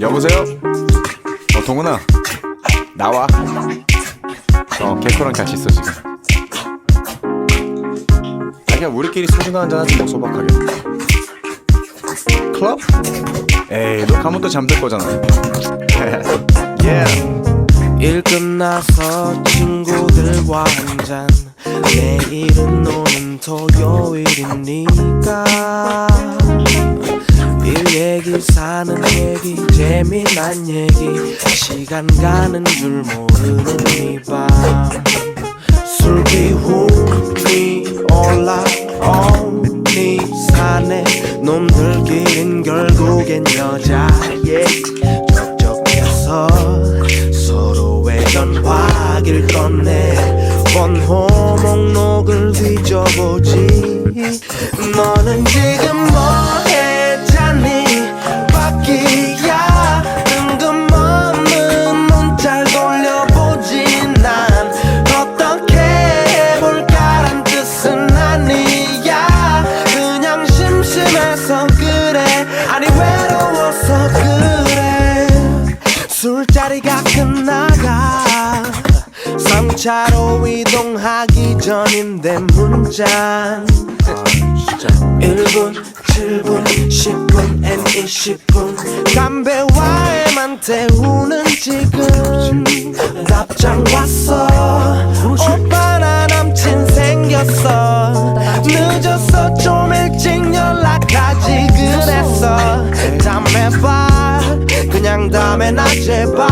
여보세요? 동훈아 나와. 개코랑 같이 있어 지금. 그냥 우리끼리 소주나 한잔 하지 뭐 소박하게. 클럽? 에이 너 가면 또 잠들 거잖아. yeah. 일 끝나서 친구들과 한잔. 내일은 오는 토요일이니까 일 얘기 사는 얘기 재미난 얘기 시간 가는 줄 모르는 이 밤 술 기운이 올라오니 산에 놈들끼린 결국엔 여자의 적적해서 서로의 전화기를 꺼내 번호 목록을 뒤져보지. 너는 지금 뭐해 자니 바퀴야 뜬금없는 문자를 돌려보지. 난 어떻게 해볼까란 뜻은 아니야. 그냥 심심해서 그래 아니 외로워서 그래. 술자리가 끝나가 3차로 이동하기 전인데 문자 1분, 7분, 10분, 앤 20분 담배와에만 태우는 지금 답장 왔어. 오빠 나 남친 생겼어. 늦었어 좀 일찍 연락하지 그랬어. 다음에 봐 그냥 다음에 나 제발.